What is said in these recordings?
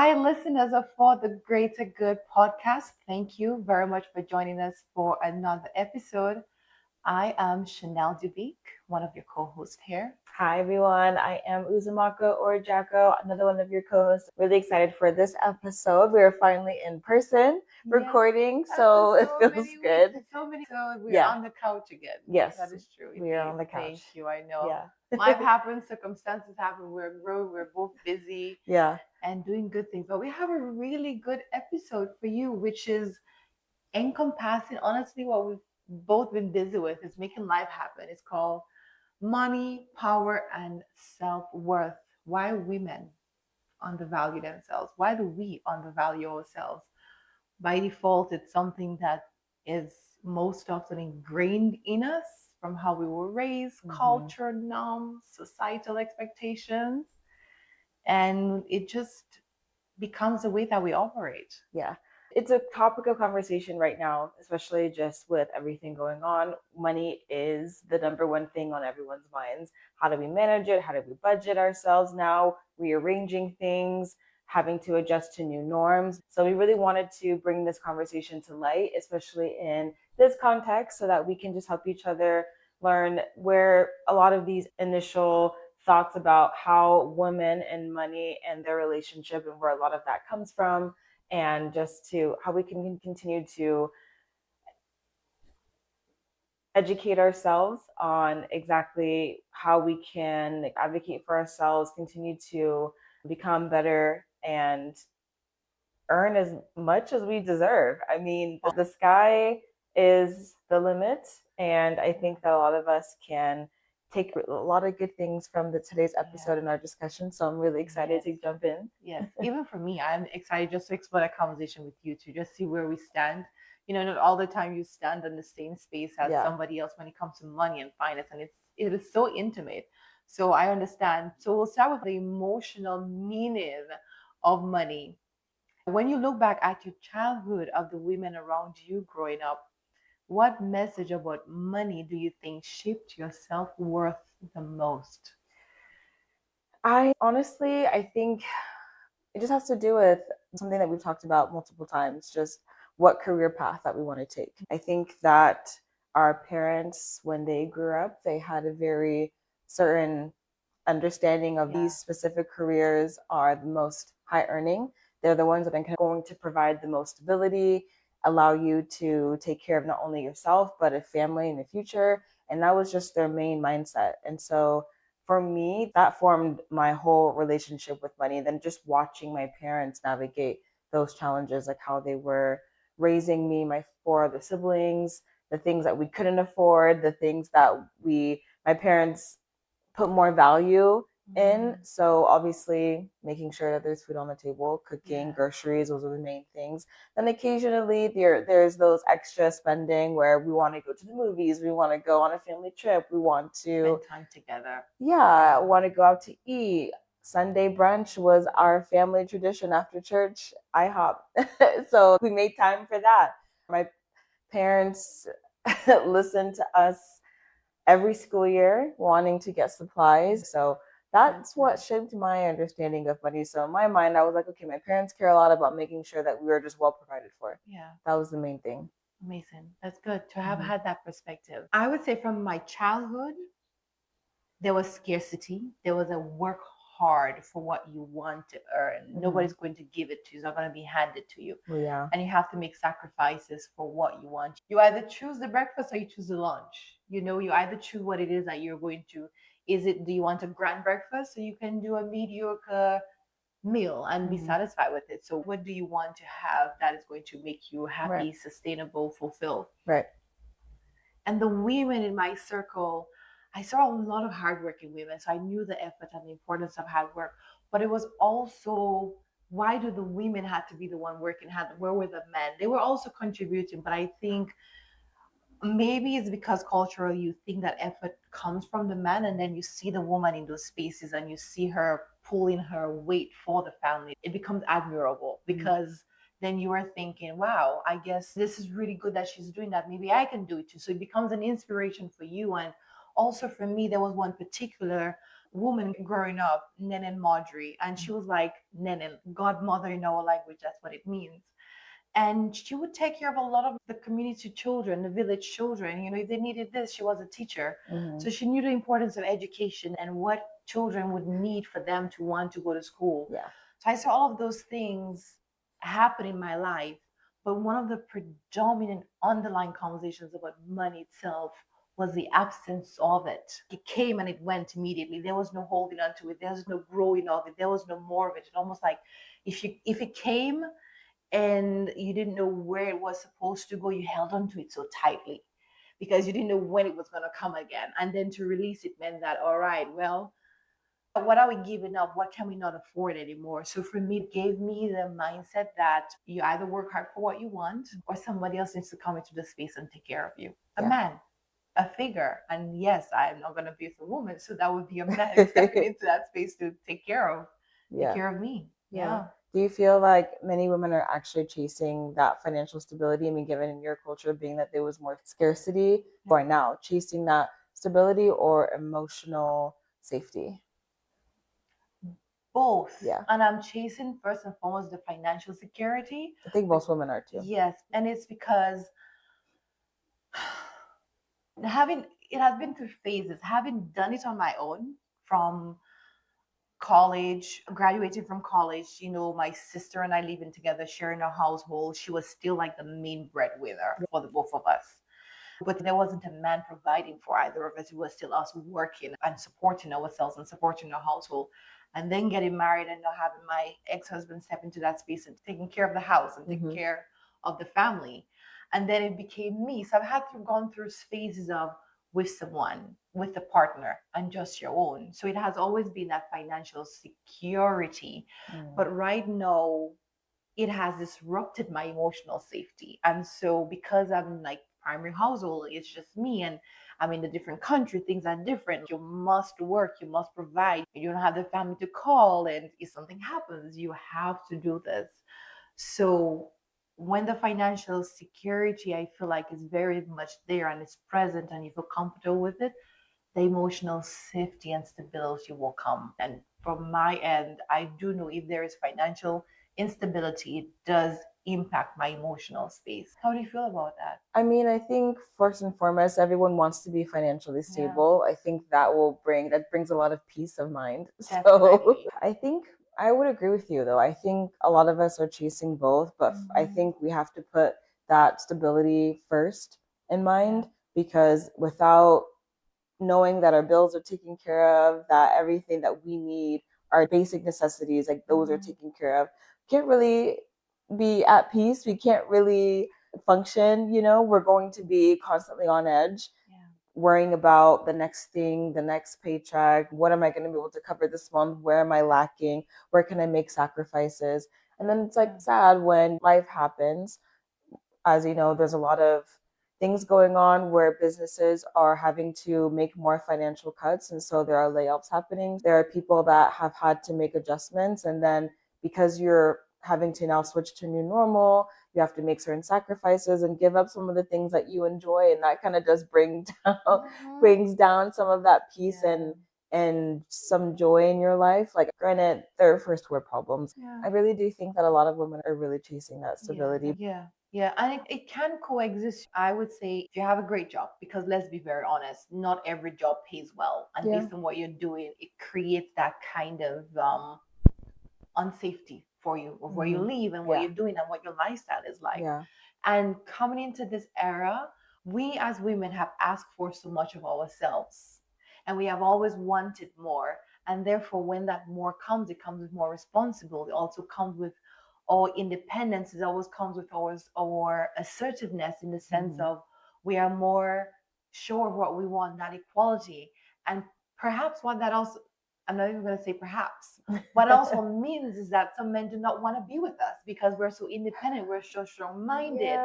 Hi, listeners of For the Greater Good podcast. Thank you very much for joining us for another episode. I am Chanel Dubique, one of your co-hosts here. Hi everyone, I am Uzumako or Jacko, another one of your co-hosts. Really excited for this episode. We are finally in person recording, so it feels good. So we're Yeah. on the couch again. Yes, That is true. we are Indeed. on the couch. Thank you. I know. Yeah. Life happens, circumstances happen. We're both busy Yeah. and doing good things. But we have a really good episode for you, which is encompassing honestly what we've both been busy with is making life happen. It's called Money, Power, and Self-Worth. Why women undervalue themselves? Why do we undervalue ourselves? By default, it's something that is most often ingrained in us from how we were raised, culture, norms, societal expectations, and it just becomes the way that we operate. Yeah. It's a topic of conversation right now, especially just with everything going on. Money is the number one thing on everyone's minds. How do we manage it? How do we budget ourselves now? Rearranging things, having to adjust to new norms. So we really wanted to bring this conversation to light, especially in this context, so that we can just help each other learn where a lot of these initial thoughts about how women and money and their relationship and where a lot of that comes from, and just to how we can continue to educate ourselves on exactly how we can advocate for ourselves, continue to become better, and earn as much as we deserve. I mean, the sky is the limit, and I think that a lot of us can take a lot of good things from today's episode in our discussion. So I'm really excited to jump in. Yes, even for me, I'm excited just to explore that conversation with you to just see where we stand. You know, not all the time you stand in the same space as somebody else when it comes to money and finance, and it is so intimate. So I understand. So we'll start with the emotional meaning of money. When you look back at your childhood of the women around you growing up, what message about money do you think shaped your self-worth the most? I think it just has to do with something that we've talked about multiple times, just what career path that we want to take. I think that our parents, when they grew up, they had a very certain understanding of these specific careers are the most high earning. They're the ones that are going to provide the most stability, allow you to take care of not only yourself, but a family in the future. And that was just their main mindset. And so for me, that formed my whole relationship with money. Then just watching my parents navigate those challenges, like how they were raising me, my four other siblings, the things that we couldn't afford, the things that my parents put more value in. So obviously making sure that there's food on the table, cooking, groceries, those are the main things. Then occasionally there's those extra spending where we want to go to the movies, we want to go on a family trip, we want to spend time together. Yeah, want to go out to eat. Sunday brunch was our family tradition after church, IHOP. So we made time for that. My parents listened to us every school year wanting to get supplies. So that's what shaped my understanding of money. So in my mind, I was like, okay, my parents care a lot about making sure that we were just well provided for. Yeah. That was the main thing. Amazing. That's good to have had that perspective. I would say from my childhood, there was scarcity. There was a work hard for what you want to earn. Nobody's going to give it to you. It's not going to be handed to you. Yeah. And you have to make sacrifices for what you want. You either choose the breakfast or you choose the lunch. You know, you either choose what it is that you're going to. Do you want a grand breakfast so you can do a mediocre meal and be satisfied with it? So what do you want to have that is going to make you happy, sustainable, fulfilled? Right. And the women in my circle, I saw a lot of hardworking women. So I knew the effort and the importance of hard work. But it was also, why do the women have to be the one working hard? Where were the men? They were also contributing, but I think maybe it's because culturally you think that effort comes from the man, and then you see the woman in those spaces and you see her pulling her weight for the family. It becomes admirable because then you are thinking, wow, I guess this is really good that she's doing that. Maybe I can do it too. So it becomes an inspiration for you. And also for me, there was one particular woman growing up, Nenen Marjorie, and she was like Nenen, godmother in our language. That's what it means. And she would take care of a lot of the community children, the village children. You know, if they needed this, she was a teacher. Mm-hmm. So she knew the importance of education and what children would need for them to want to go to school. Yeah. So I saw all of those things happen in my life. But one of the predominant underlying conversations about money itself was the absence of it. It came and it went immediately. There was no holding on to it. There was no growing of it. There was no more of it. It almost like if it came and you didn't know where it was supposed to go, you held on to it so tightly because you didn't know when it was going to come again. And then to release it meant that, all right, well, what are we giving up? What can we not afford anymore? So for me, it gave me the mindset that you either work hard for what you want or somebody else needs to come into the space and take care of you. A man, a figure. And yes, I'm not going to be with a woman. So that would be a man stepping into that space to take care of me. Yeah. Do you feel like many women are actually chasing that financial stability? I mean, given in your culture being that there was more scarcity, or now chasing that stability or emotional safety? Both. Yeah. And I'm chasing first and foremost the financial security. I think most women are too. Yes. And it's because having it has been through phases, having done it on my own from college, graduating from college, you know, my sister and I living together, sharing a household. She was still like the main breadwinner for the both of us. But there wasn't a man providing for either of us. It was still us working and supporting ourselves and supporting our household. And then getting married and not having my ex-husband step into that space and taking care of the house and taking care of the family. And then it became me. So I've had to gone through phases of with someone, with a partner, and just your own. So it has always been that financial security. But right now, it has disrupted my emotional safety. And so because I'm like primary household, it's just me and I'm in a different country, things are different. You must work, you must provide. You don't have the family to call, and if something happens, you have to do this. So when the financial security I feel like is very much there and it's present and you feel comfortable with it, the emotional safety and stability will come. And from my end, I do know if there is financial instability, it does impact my emotional space. How do you feel about that? I mean, I think first and foremost, everyone wants to be financially stable. I think that brings a lot of peace of mind. So I think I would agree with you though. I think a lot of us are chasing both, but I think we have to put that stability first in mind because without knowing that our bills are taken care of, that everything that we need, our basic necessities, like those are taken care of, can't really be at peace. We can't really function, you know, we're going to be constantly on edge, worrying about the next thing, the next paycheck. What am I going to be able to cover this month? Where am I lacking? Where can I make sacrifices? And then it's like sad when life happens. As you know, there's a lot of things going on where businesses are having to make more financial cuts. And so there are layoffs happening. There are people that have had to make adjustments. And then because you're having to now switch to new normal, you have to make certain sacrifices and give up some of the things that you enjoy. And that kind of does brings down some of that peace and some joy in your life. Like, granted, there are first world problems. I really do think that a lot of women are really chasing that stability. Yeah, and it can coexist. I would say if you have a great job, because let's be very honest, not every job pays well. And based on what you're doing, it creates that kind of unsafety for you of where you live and what you're doing and what your lifestyle is like. And coming into this era, we as women have asked for so much of ourselves and we have always wanted more. And therefore, when that more comes, it comes with more responsibility. It also comes with our independence. It always comes with our assertiveness in the sense of we are more sure of what we want, that equality. And perhaps what that also, I'm not even going to say perhaps. What it also means is that some men do not want to be with us because we're so independent, we're so strong-minded,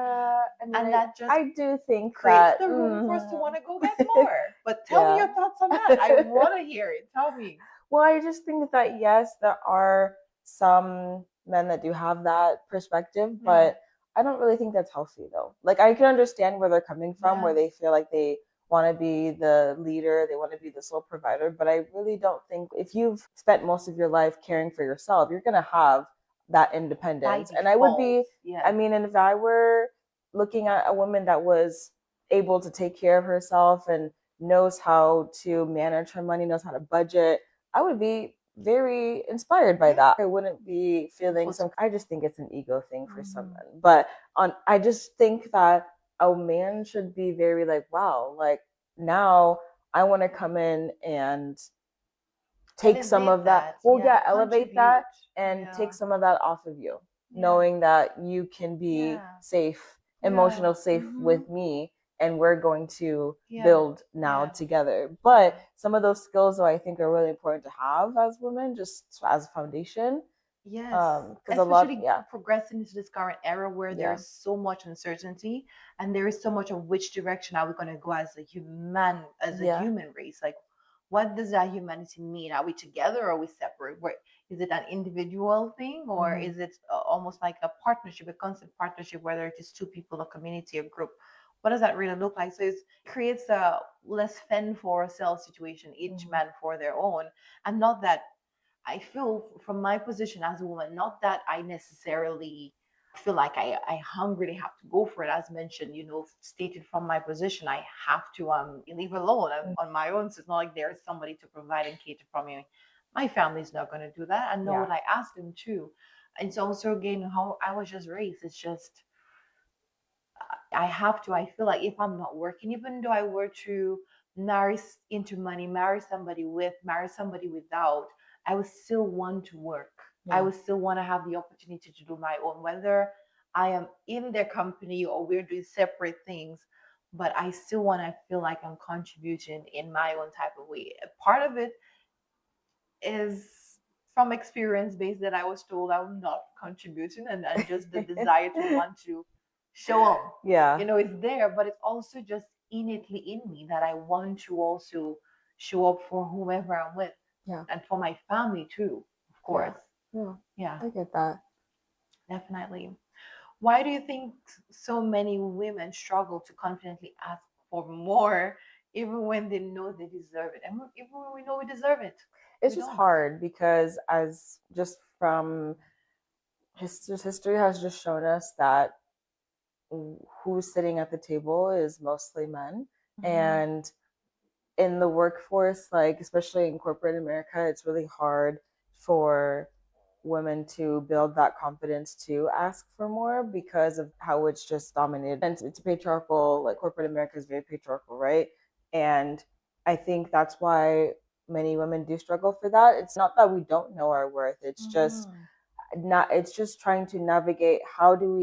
and that just I do think creates that the room for us to want to go get more. But tell me your thoughts on that. I want to hear it. Tell me. Well, I just think that yes, there are some men that do have that perspective, but I don't really think that's healthy though. Like I can understand where they're coming from, where they feel like they want to be the leader, they want to be the sole provider. But I really don't think if you've spent most of your life caring for yourself, you're going to have that By independence. And I would default, be, I yes. mean, and if I were looking at a woman that was able to take care of herself and knows how to manage her money, knows how to budget, I would be very inspired by that. I wouldn't be feeling some, I just think it's an ego thing for some men. But I just think that a man should be very like, wow, like now I want to come in and take some Elevate of that. that, Well, yeah, yeah, elevate that contribute, and yeah, take some of that off of you, yeah, knowing that you can be yeah, safe, yeah. emotional safe with me, and we're going to Yeah, build now yeah, together. yeah. But some of those skills, though, I think are really important to have as women, just as a foundation. Yes, Because a lot, especially yeah, progressing into this current era where there yeah, is so much uncertainty and there is so much of which direction are we going to go as a as a yeah, human race. Like, what does that humanity mean? Are we together or are we separate? Where is it an individual thing or mm-hmm. is it almost like a partnership, a constant partnership, whether it is two people, a community, a group? What does that really look like? So it creates a less fend for ourselves situation, each Mm-hmm. man for their own, and not that I feel from my position as a woman, not that I necessarily feel like I hungrily have to go for it. As mentioned, stated from my position, I have to leave alone. I'm on my own. So it's not like there's somebody to provide and cater for me. My family's not going to do that. And nor Yeah, would I ask them to. And it's also again how I was just raised. It's just I have to. I feel like if I'm not working, even though I were to marry into money, marry somebody without, I would still want to work. I yeah, would still want to have the opportunity to do my own, whether I am in their company or we're doing separate things. But I still want to feel like I'm contributing in my own type of way. Part of it is from experience based that I was told I'm not contributing and just the desire to want to show up. yeah, It's there, but it's also just innately in me that I want to also show up for whomever I'm with yeah, and for my family too, of yeah, course. yeah. Yeah, I get that. definitely. Why do you think so many women struggle to confidently ask for more even when they know they deserve it? And even when we know we deserve it, It's we just don't. hard because as just from history has just shown us that who's sitting at the table is mostly men. Mhm. And in the workforce, like especially in corporate America, it's really hard for women to build that confidence to ask for more because of how it's just dominated. And it's patriarchal, like corporate America is very patriarchal, right? And I think that's why many women do struggle for that. It's not that we don't know our worth, Mhm. it's just trying to navigate how do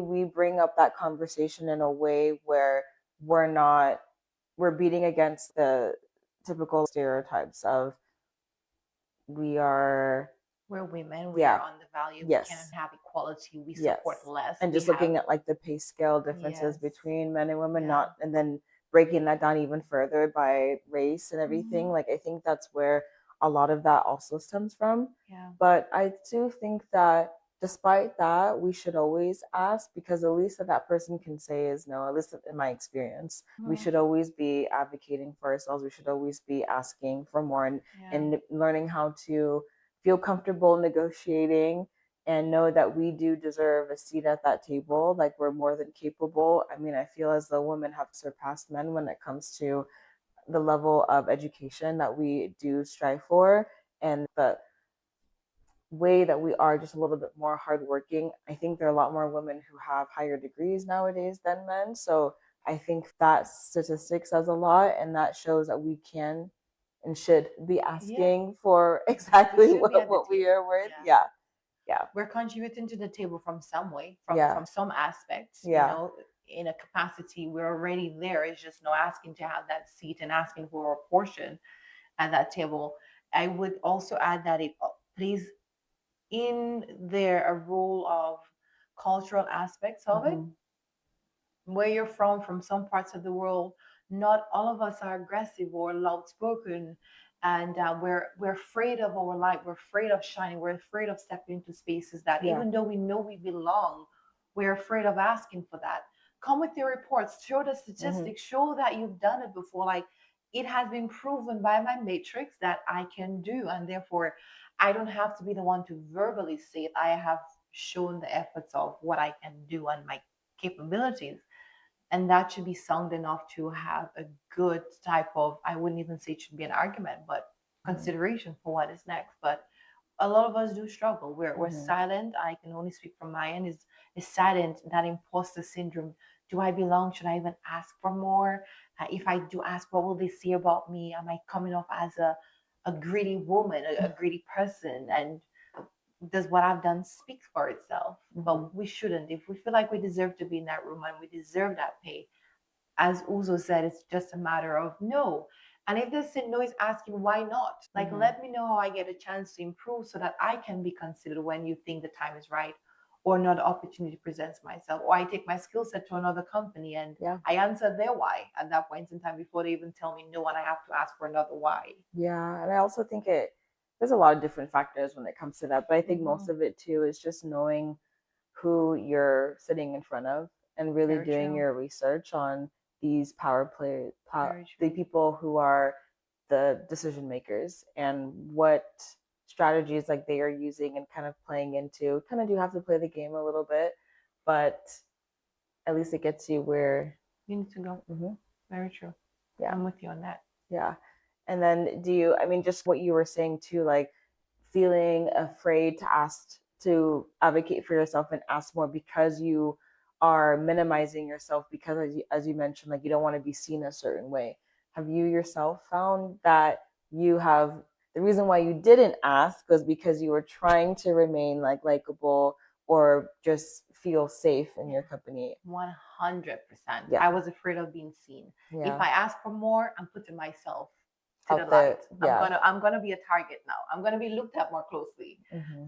we bring up that conversation in a way where we're not we're beating against the typical stereotypes of we are, We're women, we are yeah, undervalued, we cannot yes, have equality, we support yes, less, and we just have, looking at like the pay scale differences yes, between men and women, yeah, not and then breaking that down even further by race and everything. hmm, Like I think that's where a lot of that also stems from. yeah, But I do think that despite that, we should always ask because the least that that person can say is no, at least in my experience. We hmm, should always be advocating for ourselves. We should always be asking for more yeah, and learning how to feel comfortable negotiating and know that we do deserve a seat at that table. Like we're more than capable. I mean, I feel as though women have surpassed men when it comes to the level of education that we do strive for and the way that we are just a little bit more hardworking. I think there are a lot more women who have higher degrees nowadays than men. So I think that statistic says a lot, and that shows that we can and should be yeah, asking for we exactly should be at the what we table, are worth. yeah. Yeah, yeah, We're contributing to the table from some way, yeah, from some aspects, yeah. in a capacity, we're already there. It's just no asking to have that seat and asking for a portion at that table. I would also add that it plays in there a role of cultural aspects of it. Mm-hmm. Where you're from some parts of the world, not all of us are aggressive or loud spoken, and we're afraid of our light. We're afraid of shining. We're afraid of stepping into spaces that Yeah, even though we know we belong, we're afraid of asking for that. come with your reports, show the statistics, show that you've done it before. Like, it has been proven by my matrix that I can do, and therefore I don't have to be the one to verbally say it. I have shown the efforts of what I can do and my capabilities, and that should be sound enough to have a good type of, I wouldn't even say it should be an argument, but consideration for what is next. But a lot of us do struggle. We're silent. I can only speak from my end. Is silent, that imposter syndrome. Do I belong? Should I even ask for more? If I do ask, what will they say about me? Am I coming off as a greedy woman, a greedy person? And does what I've done speak for itself? But we shouldn't. If we feel like we deserve to be in that room and we deserve that pay, as Uzo said, it's just a matter of no. And if they say no, is asking why not? Like, let me know how I get a chance to improve so that I can be considered when you think the time is right, or another opportunity presents myself, or I take my skill set to another company and I answer their why at that point in time before they even tell me no, and I have to ask for another why. Yeah, and I also think there's a lot of different factors when it comes to that, but I think most of it too is just knowing who you're sitting in front of and really Very doing true. your research on these Very the true. people who are the decision makers and what strategies like they are using and kind of playing into. Kind of do have to play the game a little bit, but at least it gets you where You need to go. Very true. Yeah. I'm with you on that. Yeah. And then I mean, just what you were saying too, like feeling afraid to advocate for yourself and ask more because you are minimizing yourself because as you mentioned, like you don't want to be seen a certain way. Have you yourself found that you have the reason why you didn't ask was because you were trying to remain like likable or just feel safe in your company? 100%. Yeah. I was afraid of being seen. Yeah. If I ask for more, I'm putting myself to Out the there, light. yeah. I'm gonna be a target now. I'm gonna be looked at more closely.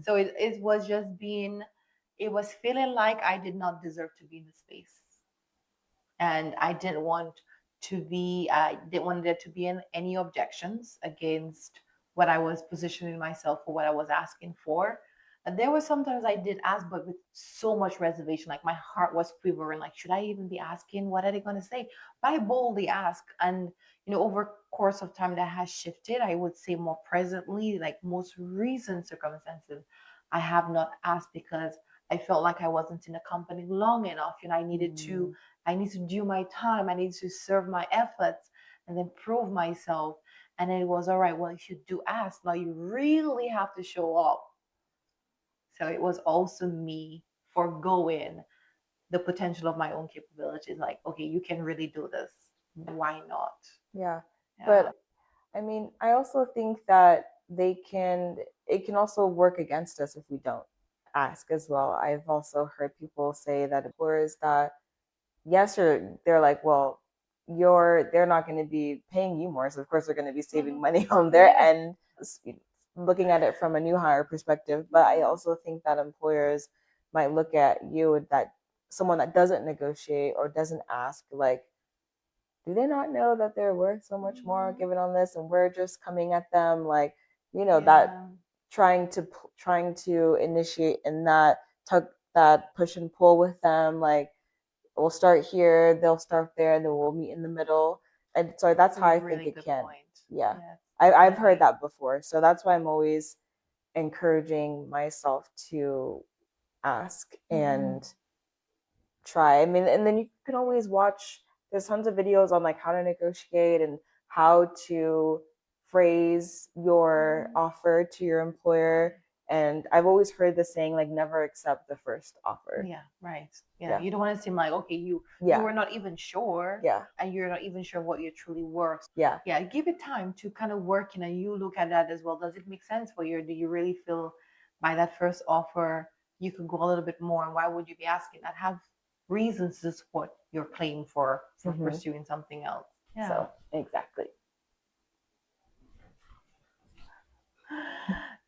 So it was just being, it was feeling like I did not deserve to be in the space, and I didn't want to be. I didn't want there to be any objections against what I was positioning myself for, what I was asking for. And there were sometimes I did ask, but with so much reservation, like my heart was quivering. Like, should I even be asking? What are they going to say? But I boldly ask, and over course of time that has shifted. I would say more presently, like most recent circumstances, I have not asked because I felt like I wasn't in a company long enough. I need to do my time. I need to serve my efforts and then prove myself. And then it was all right. Well, if you do ask, now you really have to show up. So it was also me foregoing the potential of my own capabilities. Like, okay, you can really do this. Why not? Yeah. Yeah. But I mean, I also think that it can also work against us if we don't ask as well. I've also heard people say that employers that yes, they're like, well, they're not going to be paying you more, so of course they're going to be saving money on their end, looking at it from a new hire perspective. But I also think that employers might look at you that someone that doesn't negotiate or doesn't ask, like, do they not know that they're worth so much more given on this, and we're just coming at them like, that trying to initiate and that tug that push and pull with them, like we'll start here, they'll start there, and then we'll meet in the middle. And so that's how I think it can. Yeah. I've heard that before. So that's why I'm always encouraging myself to ask and try. I mean, and then you can always watch, there's tons of videos on like how to negotiate and how to phrase your offer to your employer. And I've always heard the saying like never accept the first offer. Yeah, right. Yeah. You don't want to seem like, okay, you were not even sure. Yeah. And you're not even sure what you're truly worth. Yeah. Yeah. Give it time to kind of work and you look at that as well. Does it make sense for you? Or do you really feel by that first offer you could go a little bit more? And why would you be asking that? Have reasons to support your claim for pursuing something else. Yeah. So exactly.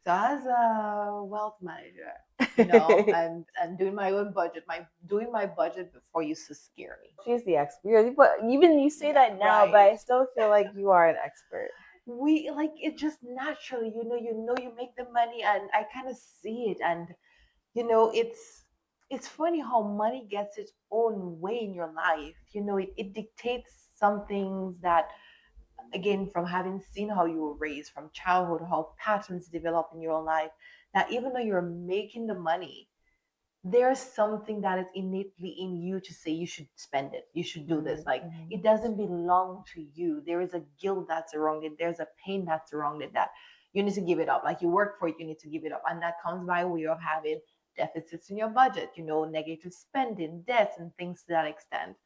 So as a wealth manager, and doing my own budget, doing my budget before used to scare me. She's the expert. But even you say that now, but I still feel like you are an expert. We like it just naturally, you make the money, and I kind of see it, and it's funny how money gets its own way in your life. It dictates some things that, again, from having seen how you were raised from childhood, how patterns develop in your life, that even though you're making the money, there's something that is innately in you to say you should spend it, you should do this. Like, Mm-hmm. it doesn't belong to you. There is a guilt that's around it, there's a pain that's around it, that you need to give it up. Like, you work for it, you need to give it up, and that comes by way of having deficits in your budget, negative spending, debts, and things to that extent.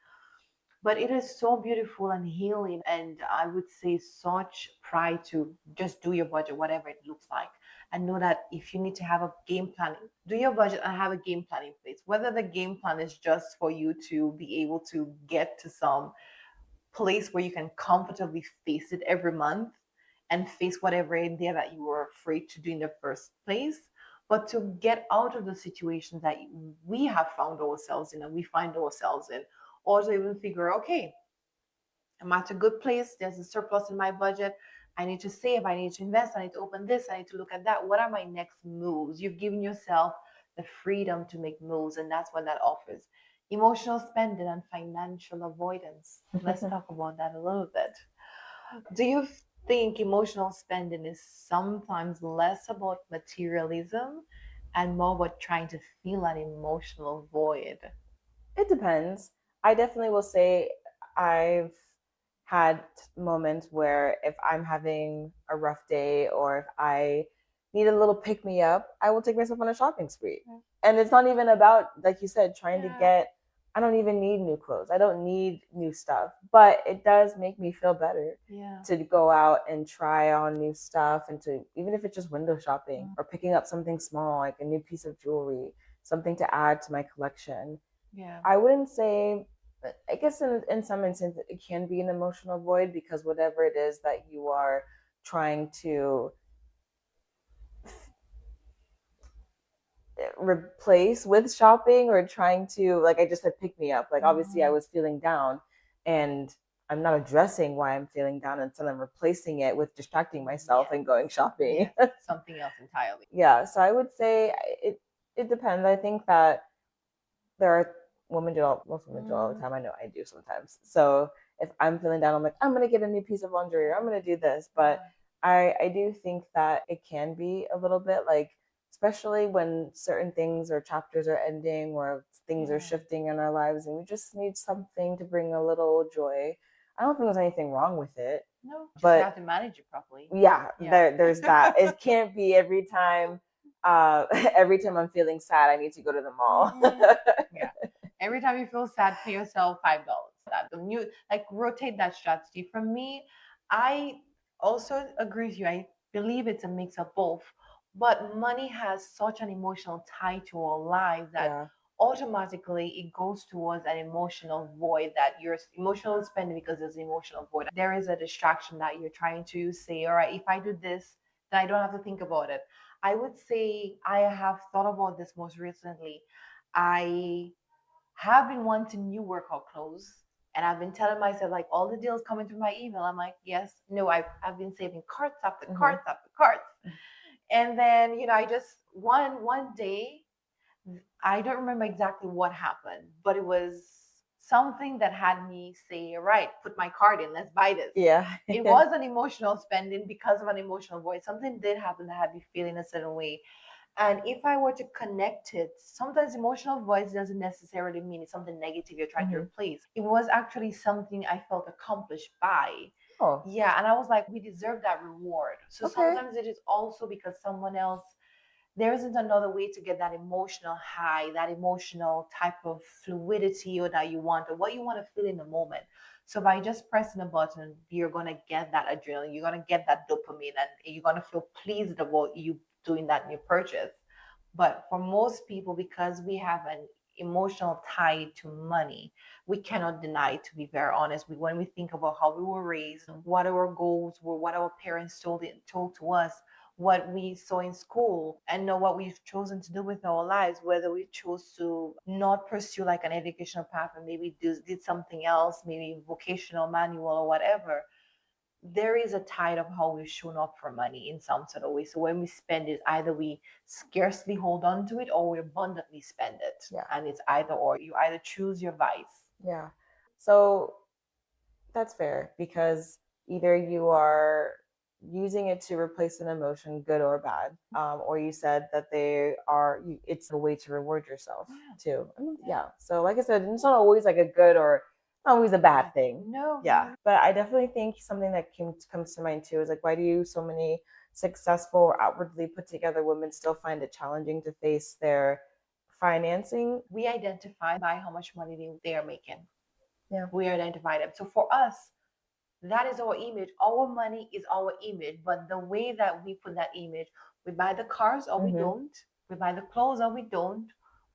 But it is so beautiful and healing, and I would say such pride to just do your budget, whatever it looks like, and know that if you need to have a game plan, do your budget and have a game plan in place. Whether the game plan is just for you to be able to get to some place where you can comfortably face it every month and face whatever in there that you were afraid to do in the first place, but to get out of the situations that we have found ourselves in and we find ourselves in, or to even figure, okay, I'm at a good place. There's a surplus in my budget. I need to save. I need to invest. I need to open this. I need to look at that. What are my next moves? You've given yourself the freedom to make moves, and that's what that offers. Emotional spending and financial avoidance. Let's talk about that a little bit. Do you think emotional spending is sometimes less about materialism and more about trying to fill an emotional void? It depends. I definitely will say I've had moments where if I'm having a rough day or if I need a little pick me up, I will take myself on a shopping spree. And it's not even about, like you said, trying to get, I don't even need new clothes. I don't need new stuff, but it does make me feel better to go out and try on new stuff and to, even if it's just window shopping or picking up something small, like a new piece of jewelry, something to add to my collection. Yeah. I wouldn't say, I guess in some instances it can be an emotional void because whatever it is that you are trying to replace with shopping or trying to, like I just said, pick me up. Like obviously I was feeling down and I'm not addressing why I'm feeling down until I'm replacing it with distracting myself and going shopping. Something else entirely. Yeah, so I would say it depends. I think that there are women do all most women do all the time. I know I do sometimes. So if I'm feeling down, I'm like, I'm gonna get a new piece of lingerie or I'm gonna do this. But I do think that it can be a little bit like, especially when certain things or chapters are ending or things are shifting in our lives and we just need something to bring a little joy. I don't think there's anything wrong with it. No, just but have to manage it properly. yeah, there's that. It can't be every time every time I'm feeling sad I need to go to the mall. Yeah. Every time you feel sad, pay yourself $5. That the new, like, rotate that strategy. For me, I also agree with you. I believe it's a mix of both. But money has such an emotional tie to our lives that Yeah. automatically it goes towards an emotional void, that you're emotional spending because there's an emotional void. There is a distraction that you're trying to say, all right, if I do this, then I don't have to think about it. I would say I have thought about this most recently. I have been wanting new workout clothes, and I've been telling myself, like, all the deals coming through my email. I'm like, yes, no, I've been saving carts after carts after carts. And then, I just one day, I don't remember exactly what happened, but it was something that had me say, all right, put my card in, let's buy this. Yeah. It was an emotional spending because of an emotional void. Something did happen that had me feeling a certain way. And if I were to connect it, sometimes emotional voice doesn't necessarily mean it's something negative you're trying to replace. It was actually something I felt accomplished by. Oh. Yeah. And I was like, we deserve that reward. So sometimes it is also because someone else, there isn't another way to get that emotional high, that emotional type of fluidity or that you want, or what you want to feel in the moment. So by just pressing a button, you're gonna get that adrenaline, you're gonna get that dopamine, and you're gonna feel pleased about you doing that new purchase. But for most people, because we have an emotional tie to money, we cannot deny, to be very honest. When we think about how we were raised, what our goals were, what our parents told to us, what we saw in school, and know what we've chosen to do with our lives, whether we chose to not pursue like an educational path and maybe did something else, maybe vocational manual or whatever. there is a tide of how we've shown up for money in some sort of way. So when we spend it, either we scarcely hold on to it or we abundantly spend it. Yeah. And it's either or. You either choose your vice. Yeah. So that's fair because either you are using it to replace an emotion, good or bad, or you said that it's a way to reward yourself too. Yeah. So, like I said, it's not always like a good or not always a bad thing. No. Yeah. But I definitely think something that comes to mind too is like, why do so many successful or outwardly put together women still find it challenging to face their financing? We identify by how much money they are making. Yeah. We identify them. So for us, that is our image. Our money is our image. But the way that we put that image, we buy the cars or we don't. We buy the clothes or we don't.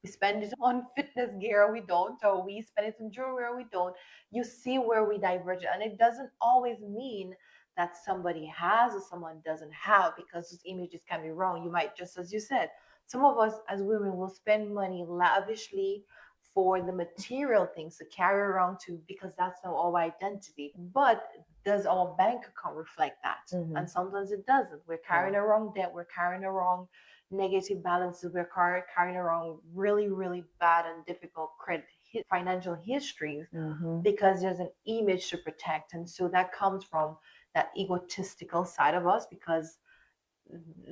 We spend it on fitness gear or we don't. Or we spend it on jewelry or we don't. You see where we diverge. And it doesn't always mean that somebody has or someone doesn't have, because those images can be wrong. You might, just as you said, some of us as women will spend money lavishly for the material things to carry around to, because that's now our identity. But does our bank account reflect that? And sometimes it doesn't. We're carrying a wrong debt, we're carrying a wrong negative balances, we're carrying around really, really bad and difficult financial histories, because there's an image to protect. And so that comes from that egotistical side of us, because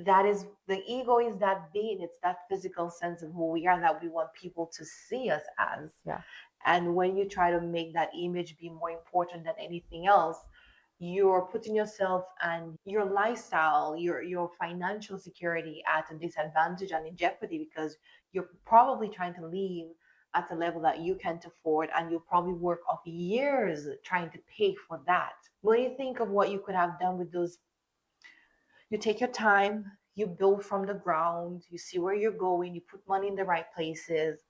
that is, the ego is that being, it's that physical sense of who we are that we want people to see us as. Yeah. And when you try to make that image be more important than anything else, you're putting yourself and your lifestyle, your financial security at a disadvantage and in jeopardy, because you're probably trying to live at a level that you can't afford, and you'll probably work off years trying to pay for that. When you think of what you could have done with those, you take your time, you build from the ground, you see where you're going, you put money in the right places,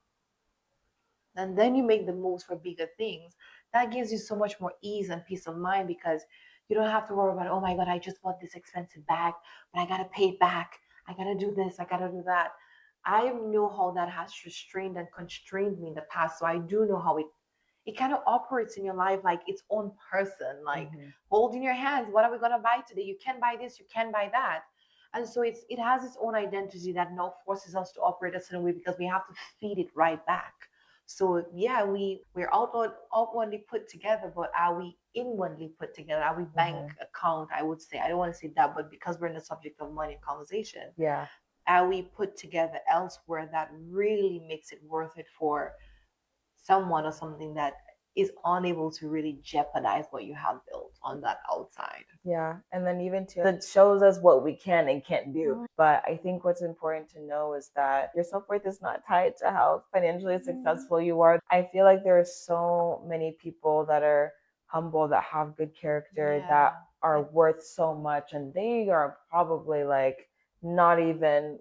and then you make the moves for bigger things. That gives you so much more ease and peace of mind, because you don't have to worry about, oh my God, I just bought this expensive bag, but I got to pay it back. I got to do this, I got to do that. I know how that has restrained and constrained me in the past. So I do know how it kind of operates in your life like its own person, like holding your hands. What are we going to buy today? You can buy this, you can buy that. And so it has its own identity that now forces us to operate a certain way, because we have to feed it right back. So yeah, we're outwardly put together, but are we inwardly put together? Are we bank account? I would say, I don't want to say that, but because we're in the subject of money conversation, Yeah. are we put together elsewhere that really makes it worth it for someone or something that is unable to really jeopardize what you have built on that outside? Yeah. And then even too, that shows us what we can and can't do. But I think what's important to know is that your self worth is not tied to how financially successful you are. I feel like there are so many people that are humble, that have good character, that are worth so much, and they are probably like not even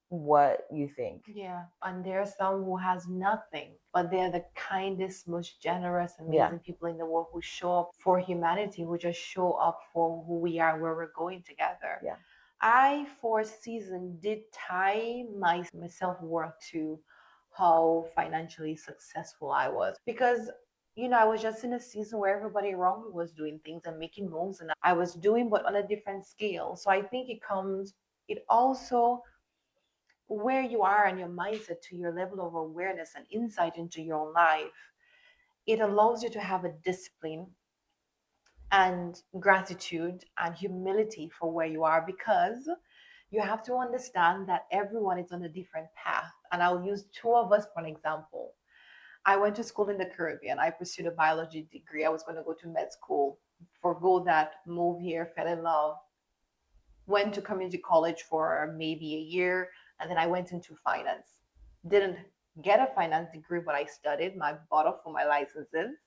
what you think. Yeah, and there's some who has nothing, but they're the kindest, most generous, amazing people in the world, who show up for humanity, who just show up for who we are, where we're going together. Yeah. I, for a season, did tie my self worth to how financially successful I was, because I was just in a season where everybody around me was doing things and making moves, and I was doing, but on a different scale. So I think it also, where you are and your mindset, to your level of awareness and insight into your own life, it allows you to have a discipline and gratitude and humility for where you are, because you have to understand that everyone is on a different path. And I'll use two of us for an example. I went to school in the Caribbean. I pursued a biology degree. I was going to go to med school, forgo that, move here, fell in love, went to community college for maybe a year, and then I went into finance. Didn't get a finance degree, but I studied my butt off for my licenses.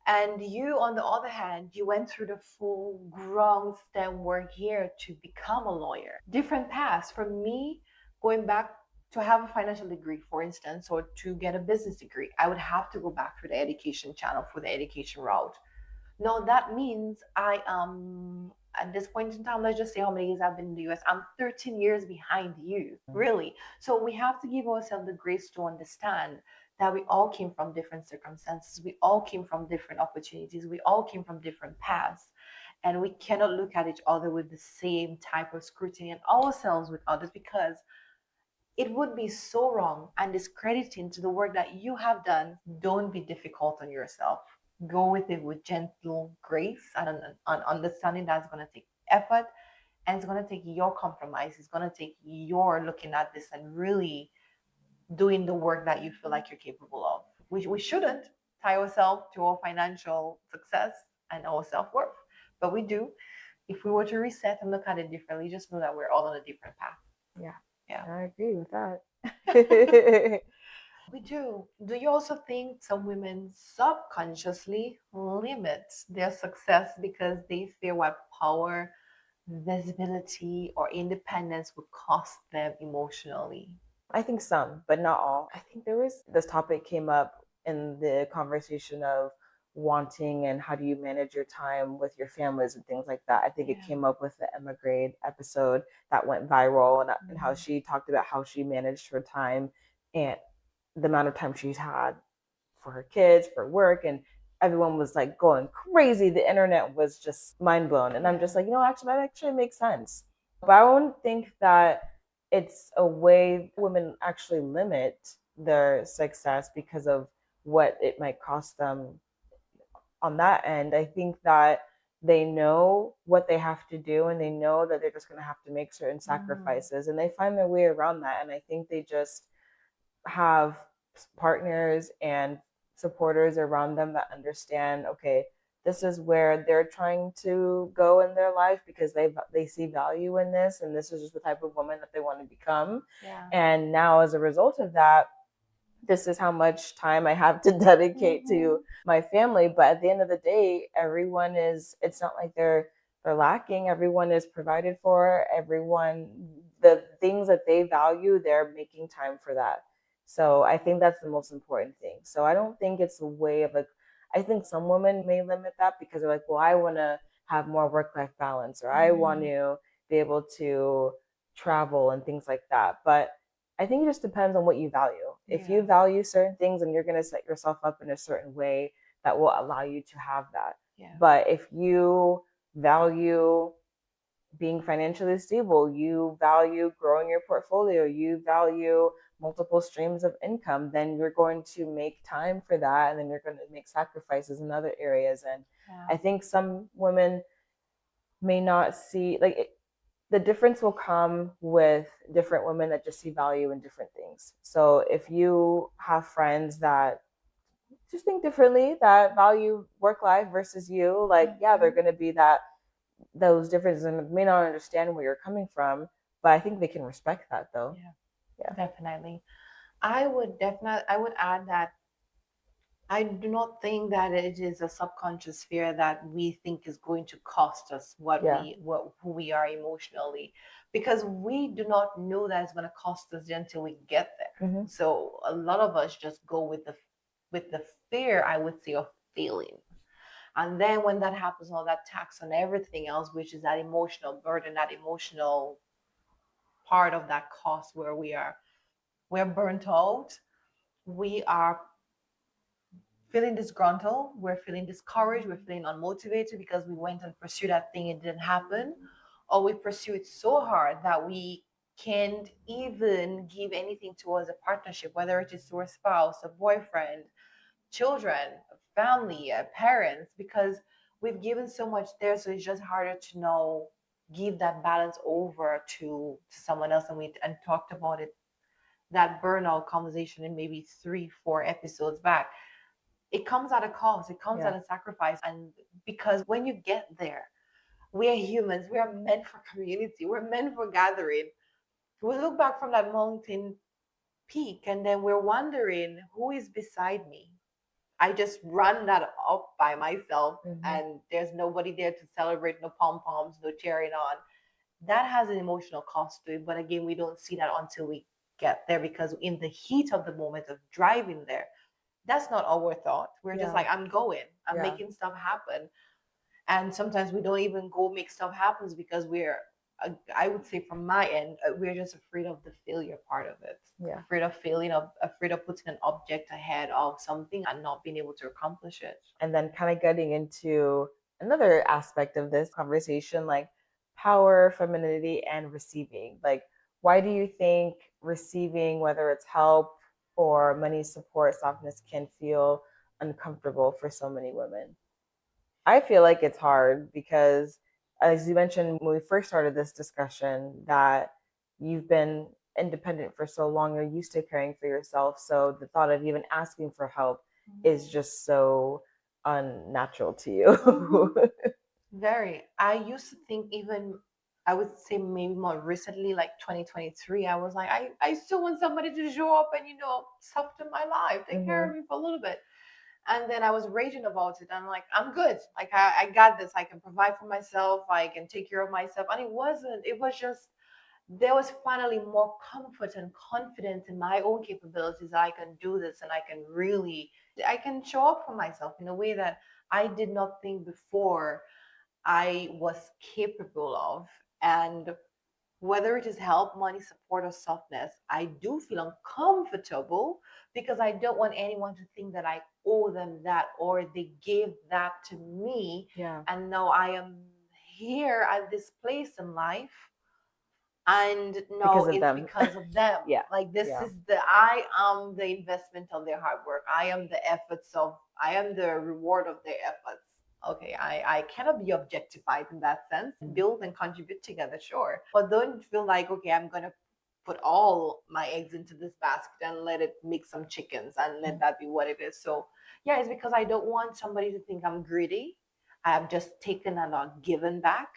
And you, on the other hand, you went through the full ground STEM work here to become a lawyer. Different paths. For me, going back to have a financial degree, for instance, or to get a business degree, I would have to go back through the education channel for the education route. No, that means I am, at this point in time, let's just say how many years I've been in the US. I'm 13 years behind you, really. So we have to give ourselves the grace to understand that we all came from different circumstances. We all came from different opportunities. We all came from different paths. And we cannot look at each other with the same type of scrutiny and ourselves with others, because it would be so wrong and discrediting to the work that you have done. Don't be difficult on yourself. Go with it with gentle grace and an understanding that's going to take effort, and it's going to take your compromise. It's going to take your looking at this and really doing the work that you feel like you're capable of. We shouldn't tie ourselves to our financial success and our self worth, but we do. If we were to reset and look at it differently, just know that we're all on a different path. Yeah, Yeah. I agree with that. We do. Do you also think some women subconsciously limit their success because they fear what power, visibility, or independence would cost them emotionally? I think some, but not all. I think there was this topic came up in the conversation of wanting and how do you manage your time with your families and things like that. I think it Yeah. came up with the Emma Grade episode that went viral, and how Mm-hmm. she talked about how she managed her time and the amount of time she's had for her kids, for work, and everyone was like going crazy. The internet was just mind blown. And I'm just like, actually, that actually makes sense. But I don't think that it's a way women actually limit their success because of what it might cost them on that end. I think that they know what they have to do, and they know that they're just going to have to make certain sacrifices, and they find their way around that. And I think they just have partners and supporters around them that understand, okay, this is where they're trying to go in their life because they see value in this, and this is just the type of woman that they want to become. Yeah. And now as a result of that, this is how much time I have to dedicate to my family. But at the end of the day, everyone is, it's not like they're lacking. Everyone is provided for. Everyone, the things that they value, they're making time for that. So I think that's the most important thing. So I don't think it's a way of like, I think some women may limit that because they're like, well, I want to have more work life balance, or I want to be able to travel and things like that. But I think it just depends on what you value. If you value certain things, and you're going to set yourself up in a certain way that will allow you to have that. Yeah. But if you value being financially stable, you value growing your portfolio, you value multiple streams of income, then you're going to make time for that, and then you're going to make sacrifices in other areas. And I think some women may not see, like, the difference will come with different women that just see value in different things. So if you have friends that just think differently, that value work life versus you, like, yeah, they're going to be that, those differences, and may not understand where you're coming from, but I think they can respect that though. Yeah. Definitely. I would add that I do not think that it is a subconscious fear that we think is going to cost us who we are emotionally, because we do not know that it's going to cost us until we get there. Mm-hmm. So a lot of us just go with the fear, I would say, of failing. And then when that happens, all that tax on everything else, which is that emotional burden, that emotional part of that cost, where we're burnt out, we are feeling disgruntled, we're feeling discouraged, we're feeling unmotivated because we went and pursued that thing, it didn't happen, or we pursue it so hard that we can't even give anything towards a partnership, whether it is to a spouse, a boyfriend, children, family, parents, because we've given so much there, so it's just harder to know, give that balance over to someone else. And we and talked about it, that burnout conversation, in maybe 3-4 episodes back. It comes at a cost, it comes at a sacrifice. And because when you get there, we are humans, we are meant for community, we're meant for gathering. We look back from that mountain peak, and then we're wondering, who is beside me? I just run that up by myself, and there's nobody there to celebrate, no pom poms, no cheering on. That has an emotional cost to it. But again, we don't see that until we get there, because in the heat of the moment of driving there, that's not our thought. We're just like, I'm going, I'm making stuff happen. And sometimes we don't even go make stuff happen because we're I would say from my end, we're just afraid of the failure part of it. Yeah. Afraid of failing, afraid of putting an object ahead of something and not being able to accomplish it. And then kind of getting into another aspect of this conversation, like power, femininity, and receiving. Like, why do you think receiving, whether it's help or money support, softness, can feel uncomfortable for so many women? I feel like it's hard because, as you mentioned when we first started this discussion, that you've been independent for so long, you're used to caring for yourself. So the thought of even asking for help is just so unnatural to you. Mm-hmm. Very. I used to think even I would say maybe more recently, like 2023, I was like, I still want somebody to show up and soften my life, take care of me for a little bit. And then I was raging about it. I'm like, I'm good. Like I got this. I can provide for myself. I can take care of myself. And it wasn't. It was just there was finally more comfort and confidence in my own capabilities. I can do this, and I can show up for myself in a way that I did not think before I was capable of. And whether it is help, money, support, or softness, I do feel uncomfortable because I don't want anyone to think that I owe them that or they gave that to me. Yeah. And now I am here at this place in life. And Because no, of it's them. because of them. Yeah. Like this Yeah. is I am the investment of their hard work. I am the reward of their efforts. Okay, I cannot be objectified in that sense. Build and contribute together, sure. But don't feel like, okay, I'm gonna put all my eggs into this basket and let it make some chickens and let that be what it is. So yeah, it's because I don't want somebody to think I'm greedy. I have just taken and not given back.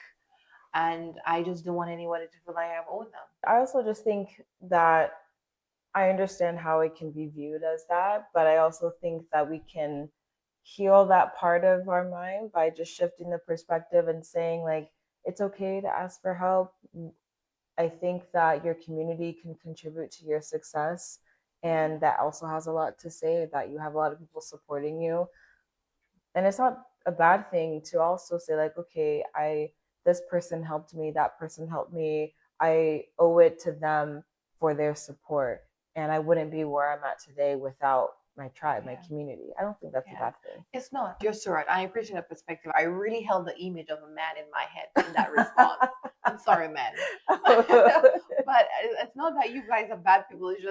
And I just don't want anybody to feel like I owe them. I also just think that I understand how it can be viewed as that, but I also think that we can heal that part of our mind by just shifting the perspective and saying, like, it's okay to ask for help. I think that your community can contribute to your success, and that also has a lot to say, that you have a lot of people supporting you. And it's not a bad thing to also say, like, okay, I this person helped me, that person helped me, I owe it to them for their support, and I wouldn't be where I'm at today without my tribe, my community. I don't think that's a bad thing. It's not. You're so right. I appreciate that perspective. I really held the image of a man in my head in that response. I'm sorry, man. But it's not that you guys are bad people. It's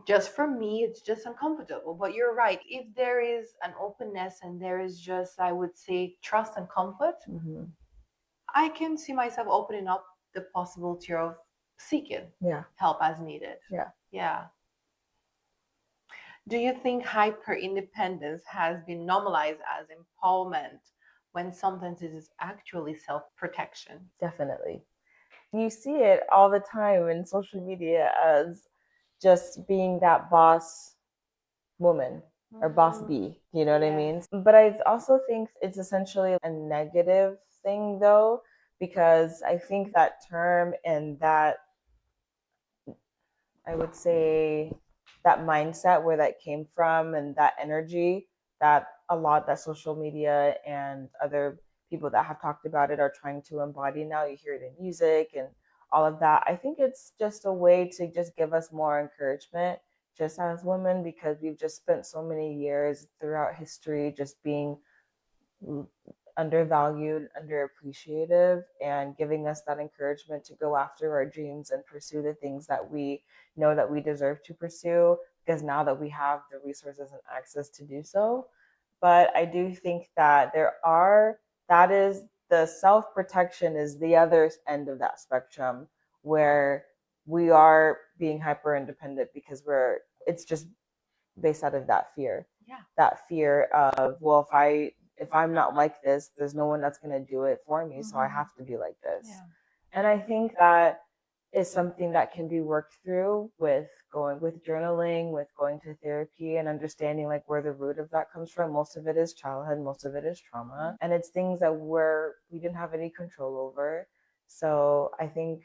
just for me, it's just uncomfortable. But you're right. If there is an openness and there is just, I would say, trust and comfort, I can see myself opening up the possibility of seeking Yeah. help as needed. Yeah. Yeah. Do you think hyper independence has been normalized as empowerment when sometimes it is actually self protection? Definitely. You see it all the time in social media as just being that boss woman or boss B, you know what I mean? But I also think it's essentially a negative thing though, because I think that term and that, I would say, that mindset where that came from and that energy, that a lot that social media and other people that have talked about it are trying to embody now. You hear it in music and all of that. I think it's just a way to just give us more encouragement just as women, because we've just spent so many years throughout history just being undervalued, underappreciated, and giving us that encouragement to go after our dreams and pursue the things that we know that we deserve to pursue, because now that we have the resources and access to do so. But I do think that that is the self protection is the other end of that spectrum, where we are being hyper independent because it's just based out of that fear. Yeah. That fear of, well, if I'm not like this, there's no one that's going to do it for me, so I have to be like this. Yeah. And I think that is something that can be worked through with journaling, with going to therapy, and understanding like where the root of that comes from. Most of it is childhood, most of it is trauma, and it's things that we didn't have any control over. So I think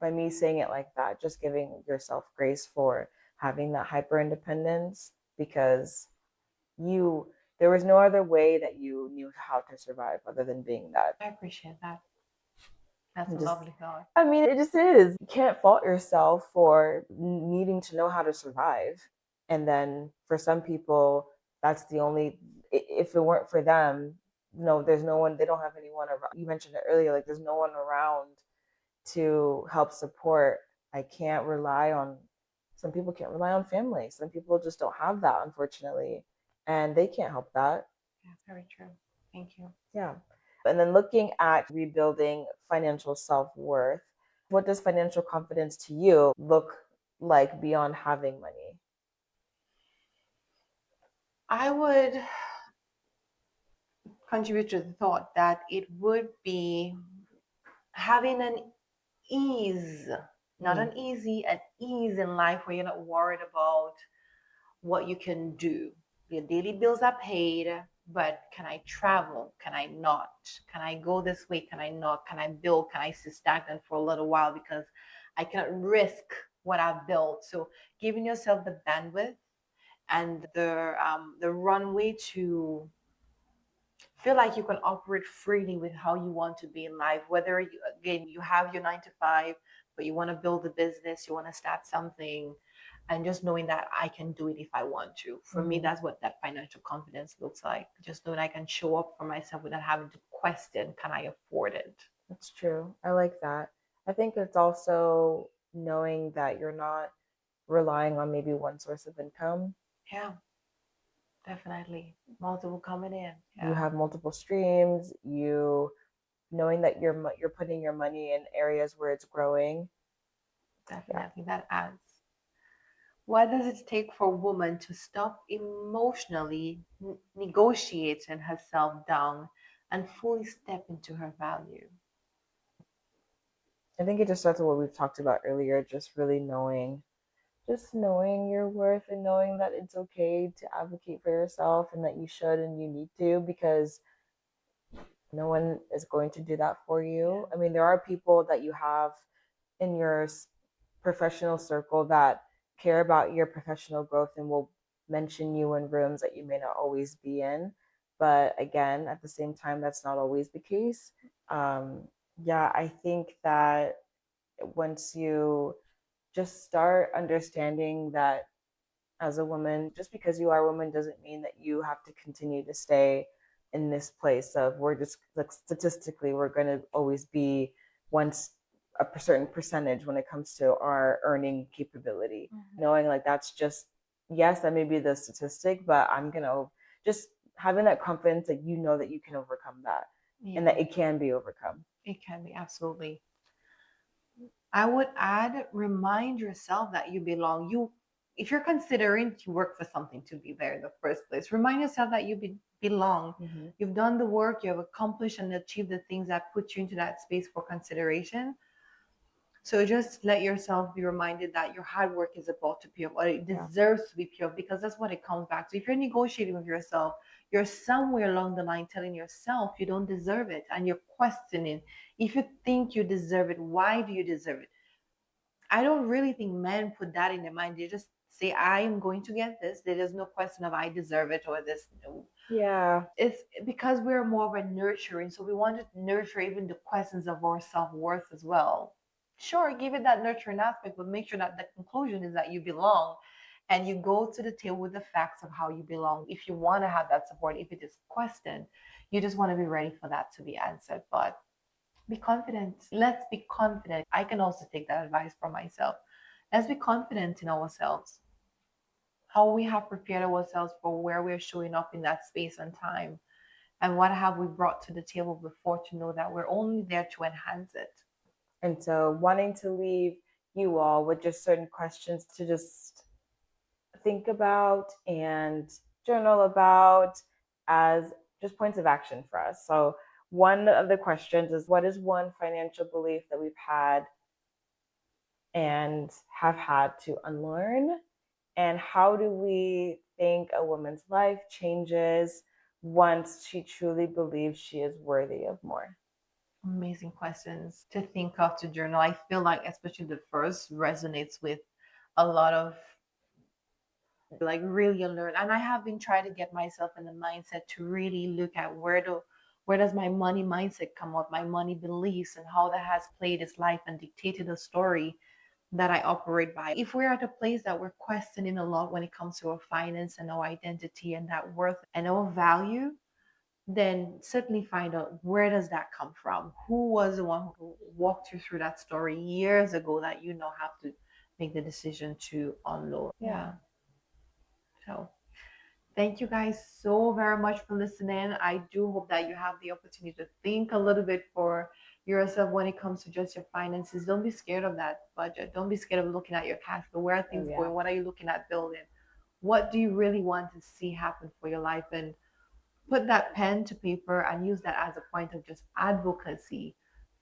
by me saying it like that, just giving yourself grace for having that hyper independence, because you there was no other way that you knew how to survive other than being that. I appreciate that. That's a Just, lovely thought. I mean, it just is. You can't fault yourself for needing to know how to survive. And then for some people, that's the only, if it weren't for them, no, there's no one, they don't have anyone around. You mentioned it earlier, like there's no one around to help support. I can't rely on, some people can't rely on family. Some people just don't have that, unfortunately. And they can't help that. Yeah, very true. Thank you. Yeah. And then looking at rebuilding financial self worth, what does financial confidence to you look like beyond having money? I would contribute to the thought that it would be having an ease, not Mm. an easy, an ease in life where you're not worried about what you can do. Your daily bills are paid, but can I travel? Can I not? Can I go this way? Can I not? Can I build? Can I stay stagnant for a little while because I cannot risk what I've built? So giving yourself the bandwidth and the runway to feel like you can operate freely with how you want to be in life, whether you, again, you have your 9 to 5, but you want to build a business, you want to start something, and just knowing that I can do it if I want to. For me, Mm-hmm. that's what that financial confidence looks like. Just knowing I can show up for myself without having to question, can I afford it? That's true. I like that. I think it's also knowing that you're not relying on maybe one source of income. Yeah, definitely. Multiple coming in. You Yeah, have multiple streams. You knowing that you're putting your money in areas where it's growing. Yeah. definitely. That adds. What does it take for a woman to stop emotionally negotiating herself down and fully step into her value? I think it just starts with what we've talked about earlier, just really knowing, just knowing your worth and knowing that it's okay to advocate for yourself and that you should and you need to, because no one is going to do that for Yeah. you. I mean, there are people that you have in your professional circle that care about your professional growth and will mention you in rooms that you may not always be in. But again, at the same time, that's not always the case. Um, yeah, I think that once you just start understanding that as a woman, just because you are a woman doesn't mean that you have to continue to stay in this place of, we're just like statistically we're going to always be once a certain percentage when it comes to our earning capability. Mhm. Knowing like that's just, yes, that may be the statistic, but I'm going to just having that confidence that you know that you can overcome that and Yeah, that it can be overcome. it can be absolutely. I would add, remind yourself that you belong. If you're considering to work for something to be there in the first place, remind yourself that belong. Mm-hmm. You've done the work, you have accomplished and achieved the things that put you into that space for consideration. So just let yourself be reminded that your hard work is about to pay off, or it Yeah. deserves to be paid off, because that's what it comes back to. If you're negotiating with yourself, you're somewhere along the line telling yourself you don't deserve it, and you're questioning if you think you deserve it. Why do you deserve it? I don't really think men put that in their mind. They just say, "I am going to get this." There's no question of I deserve it or this. No, Yeah. it's because we're more of a nurturing, so we want to nurture even the questions of our self-worth as well. Sure, give it that nurturing aspect, but make sure that the conclusion is that you belong, and you go to the table with the facts of how you belong. If you want to have that support, if it is questioned, you just want to be ready for that to be answered. But be confident. Let's be confident. I can also take that advice for myself. Let's be confident in ourselves, how we have prepared ourselves for where we're showing up in that space and time, and what have we brought to the table before to know that we're only there to enhance it. And so wanting to leave you all with just certain questions to just think about and journal about as just points of action for us. So, one of the questions is, what is one financial belief that we've had and have had to unlearn? And how do we think a woman's life changes once she truly believes she is worthy of more? Amazing questions to think of, to journal. I feel like especially the first resonates with a lot of like really learn. And I have been trying to get myself in the mindset to really look at Where does my money mindset come up, my money beliefs, and how that has played its life and dictated a story that I operate by. If we're at a place that we're questioning a lot when it comes to our finance and our identity and that worth and our value, then certainly find out where does that come from? Who was the one who walked you through that story years ago that you now have to make the decision to unload? Yeah. So thank you guys so very much for listening. I do hope that you have the opportunity to think a little bit for yourself when it comes to just your finances. Don't be scared of that budget. Don't be scared of looking at your cash flow. Where are things going? What are you looking at building? What do you really want to see happen for your life? And put that pen to paper and use that as a point of just advocacy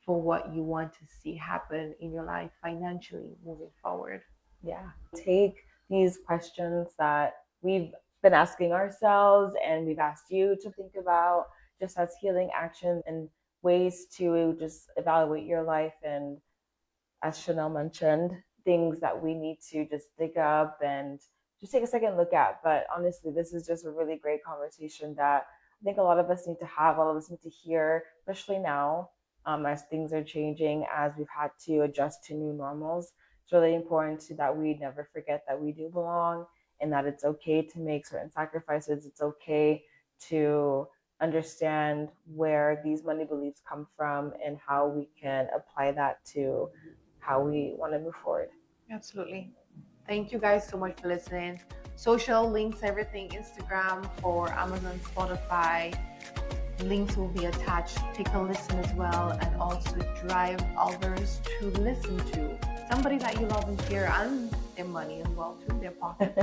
for what you want to see happen in your life financially moving forward. Yeah. Take these questions that we've been asking ourselves and we've asked you to think about just as healing actions and ways to just evaluate your life. And as Chanel mentioned, things that we need to just dig up and just take a second look at. But honestly, this is just a really great conversation that I think a lot of us need to have, all of us need to hear, especially now, as things are changing, as we've had to adjust to new normals. It's really important that we never forget that we do belong and that it's okay to make certain sacrifices. It's okay to understand where these money beliefs come from and how we can apply that to how we want to move forward. Absolutely. Thank you guys so much for listening. Social links, everything, Instagram for Amazon, Spotify. Links will be attached. Take a listen as well, and also drive others to listen to somebody that you love and care, and their money as well, too, their pockets.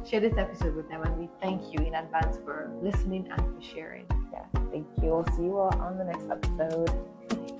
Share this episode with them, and we thank you in advance for listening and for sharing. Yeah, thank you. We'll see you all on the next episode.